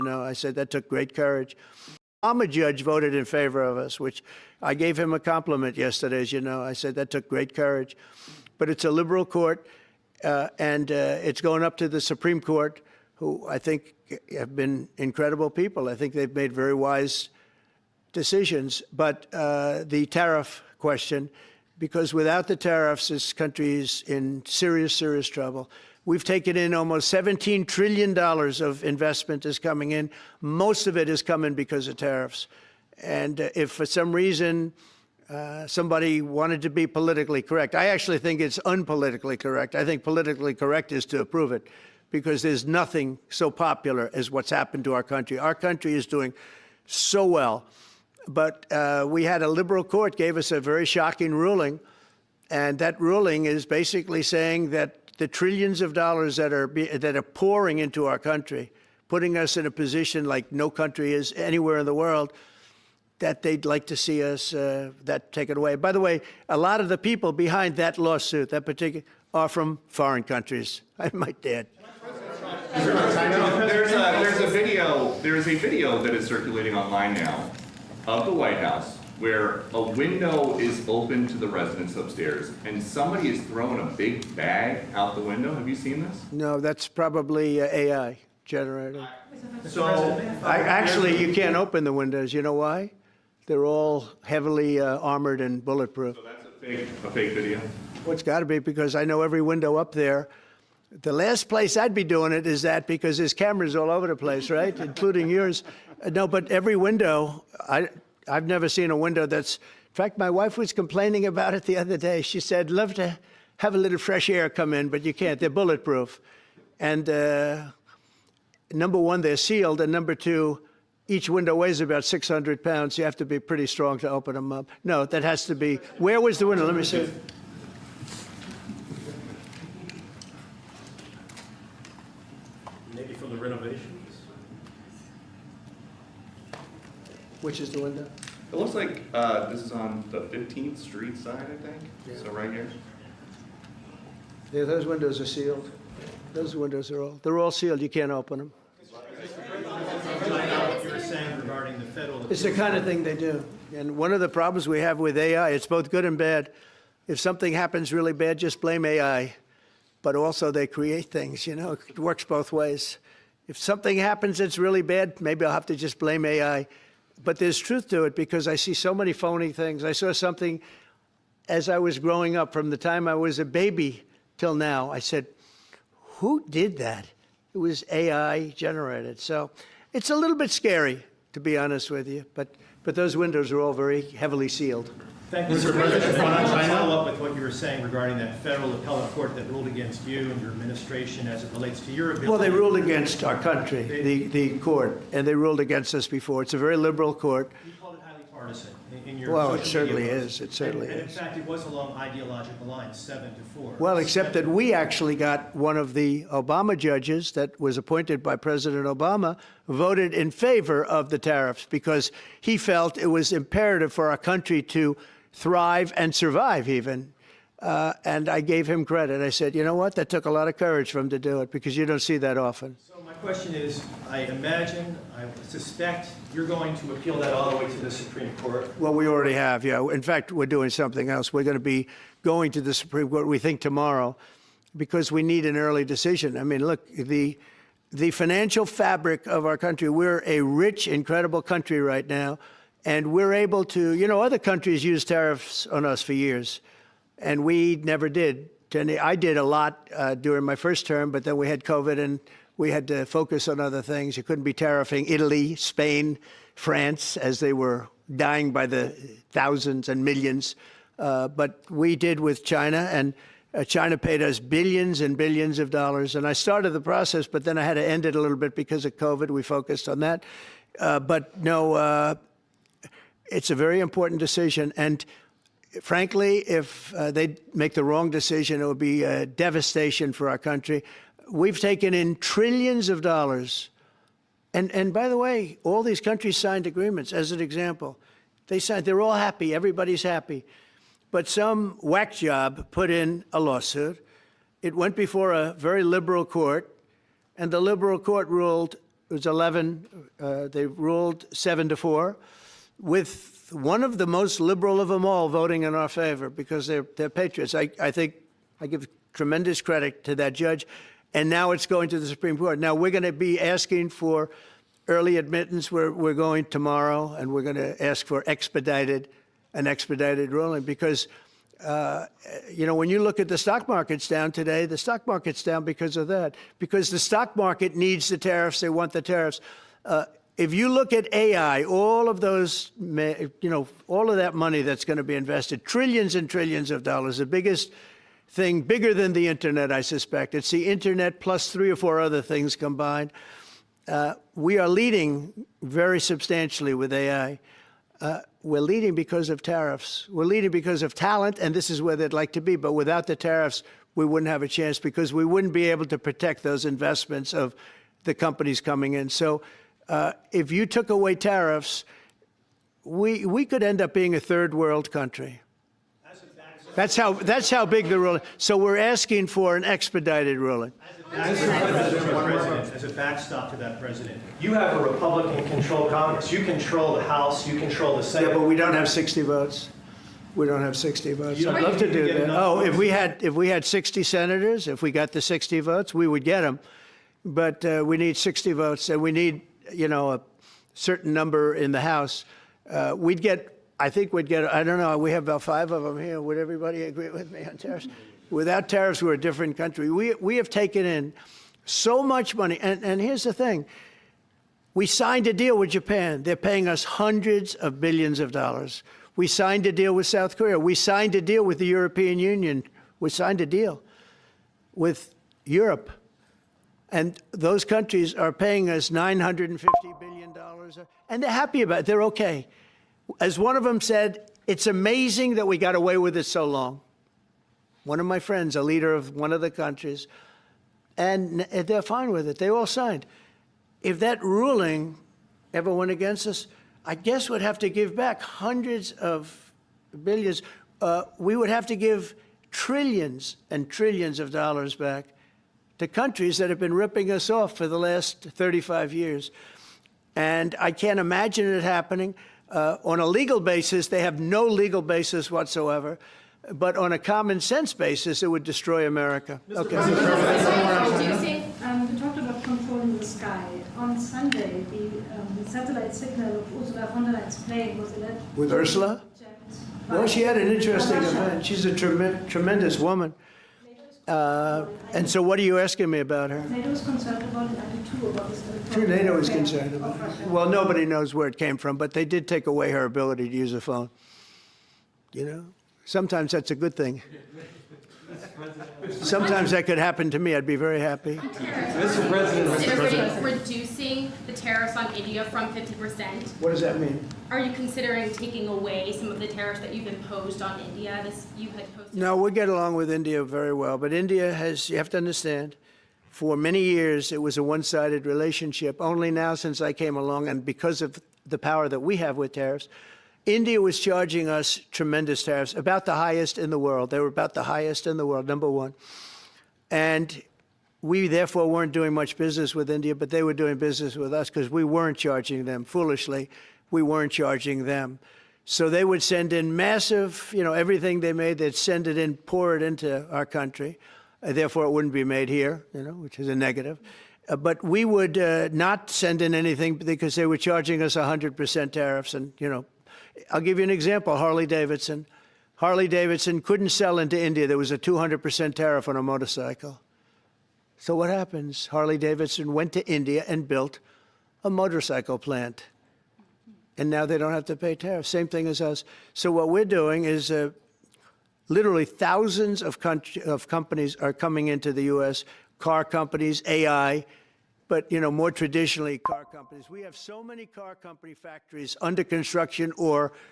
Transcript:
know. I said that took great courage. Obama judge voted in favor of us, which I gave him a compliment yesterday, as you know. I said that took great courage. But it's a liberal court, and it's going up to the Supreme Court, who I think have been incredible people. I think they've made very wise decisions. But the tariff question, because without the tariffs, this country is in serious, serious trouble. We've taken in almost $17 trillion of investment is coming in. Most of it is coming because of tariffs. And if for some reason somebody wanted to be politically correct, I actually think it's unpolitically correct. I think politically correct is to approve it, because there's nothing so popular as what's happened to our country. Our country is doing so well. But we had a liberal court gave us a very shocking ruling. And that ruling is basically saying that the trillions of dollars that are pouring into our country, putting us in a position like no country is anywhere in the world, that they'd like to see us that taken away. By the way, a lot of the people behind that lawsuit, that particular, are from foreign countries, I might add. There's a video that is circulating online now of the White House where a window is open to the residents upstairs, and somebody is throwing a big bag out the window. Have you seen this? No, that's probably AI generated. So, Actually, you can't open the windows. You know why? They're all heavily armored and bulletproof. So that's a fake video? Well, it's got to be, because I know every window up there. The last place I'd be doing it is that, because there's cameras all over the place, right, including yours. No, but every window, I've never seen a window that's, in fact, my wife was complaining about it the other day. She said, love to have a little fresh air come in, but you can't. They're bulletproof. And number one, they're sealed. And number two, each window weighs about 600 pounds. You have to be pretty strong to open them up. No, that has to be, where was the window? Let me see. Maybe from the renovations? Which is the window? It looks like this is on the 15th Street side, I think. Yeah. So right here. Yeah, those windows are sealed. Those windows are they're all sealed. You can't open them. What you were saying regarding the federal... It's the kind of thing they do. And one of the problems we have with AI, it's both good and bad. If something happens really bad, just blame AI. But also they create things, you know. It works both ways. If something happens that's really bad, maybe I'll have to just blame AI. But there's truth to it, because I see so many phony things. I saw something as I was growing up, from the time I was a baby till now. I said, who did that? It was AI generated. So it's a little bit scary, to be honest with you. But those windows are all very heavily sealed. Thank you, Mr. President. I want to follow up with what you were saying regarding that federal appellate court that ruled against you and your administration as it relates to your ability. Well, they ruled against our country, the court, and they ruled against us before. It's a very liberal court. You called it highly partisan in your Well, social it certainly media is. It certainly and in is. fact, it was along ideological lines, 7-4. Well, except that we actually got one of the Obama judges that was appointed by President Obama voted in favor of the tariffs, because he felt it was imperative for our country to thrive and survive even. And I gave him credit. I said, you know what? That took a lot of courage for him to do it, because you don't see that often. So my question is, I suspect you're going to appeal that all the way to the Supreme Court. Well, we already have, yeah. In fact, we're doing something else. We're going to be going to the Supreme Court, we think, tomorrow, because we need an early decision. I mean, look, the financial fabric of our country, we're a rich, incredible country right now. And we're able to, you know, other countries use tariffs on us for years, and we never did. I did a lot during my first term, but then we had COVID, and we had to focus on other things. You couldn't be tariffing Italy, Spain, France, as they were dying by the thousands and millions. But we did with China, and China paid us billions and billions of dollars. And I started the process, but then I had to end it a little bit because of COVID. We focused on that. But no, it's a very important decision. And frankly, if they make the wrong decision, it would be a devastation for our country. We've taken in trillions of dollars. And by the way, all these countries signed agreements, as an example. They're all happy. Everybody's happy. But some whack job put in a lawsuit. It went before a very liberal court. And the liberal court ruled it was 11. They ruled 7-4, with one of the most liberal of them all voting in our favor because they're patriots. I think I give tremendous credit to that judge. And now it's going to the Supreme Court. Now we're going to be asking for early admittance. We're going tomorrow, and we're going to ask for an expedited ruling because, when you look at the stock market's down today, the stock market's down because of that, because the stock market needs the tariffs. They want the tariffs. If you look at AI, all of those, all of that money that's going to be invested, trillions and trillions of dollars, the biggest thing, bigger than the internet, I suspect. It's the internet plus 3 or 4 other things combined. We are leading very substantially with AI. We're leading because of tariffs. We're leading because of talent, and this is where they'd like to be. But without the tariffs, we wouldn't have a chance because we wouldn't be able to protect those investments of the companies coming in. So if you took away tariffs, we could end up being a third world country. That's how big the ruling. So we're asking for an expedited ruling. As a backstop to that president, You have a Republican-controlled Congress. You control the House. You control the Senate. Yeah, but we don't have 60 votes. We don't have 60 votes. You I'd don't love to think do you get that. enough Oh, if votes? we had 60 senators, if we got the 60 votes, we would get them. But we need 60 votes, and we need, a certain number in the House. I think we'd get, I don't know, we have about 5 of them here. Would everybody agree with me on tariffs? Without tariffs, we're a different country. We have taken in so much money. And here's the thing. We signed a deal with Japan. They're paying us hundreds of billions of dollars. We signed a deal with South Korea. We signed a deal with the European Union. We signed a deal with Europe. And those countries are paying us $950 billion. And they're happy about it. They're okay. As one of them said, it's amazing that we got away with it so long. One of my friends, a leader of one of the countries, and they're fine with it. They all signed. If that ruling ever went against us, I guess we'd have to give back hundreds of billions. We would have to give trillions and trillions of dollars back to countries that have been ripping us off for the last 35 years. And I can't imagine it happening. On a legal basis, they have no legal basis whatsoever. But on a common sense basis, it would destroy America. Okay. You talked about controlling the sky. On Sunday, the satellite signal of Ursula von der Leyen's plane was alleged. With Ursula? Well, she had an interesting event. She's a tremendous woman. And so what are you asking me about her? NATO is concerned about it, and too about this. Sure, NATO is concerned about it. Well, nobody knows where it came from, but they did take away her ability to use a phone. Sometimes that's a good thing. Sometimes that could happen to me. I'd be very happy. Mr. President, reducing the tariffs on India from 50%. What does that mean? Are you considering taking away some of the tariffs that you've imposed on India? You had posted. No, we get along with India very well. But India has, you have to understand, for many years it was a one-sided relationship. Only now, since I came along, and because of the power that we have with tariffs, India was charging us tremendous tariffs, about the highest in the world. They were about the highest in the world, number one. And we, therefore, weren't doing much business with India, but they were doing business with us because we weren't charging them. Foolishly, we weren't charging them. So they would send in massive, everything they made, they'd send it in, pour it into our country. Therefore, it wouldn't be made here, which is a negative. But we would not send in anything because they were charging us 100% tariffs. And, I'll give you an example, Harley-Davidson. Harley-Davidson couldn't sell into India. There was a 200% tariff on a motorcycle. So what happens? Harley-Davidson went to India and built a motorcycle plant. And now they don't have to pay tariffs. Same thing as us. So what we're doing is literally thousands of companies are coming into the U.S., car companies, AI, but, more traditionally, car companies. We have so many car company factories under construction or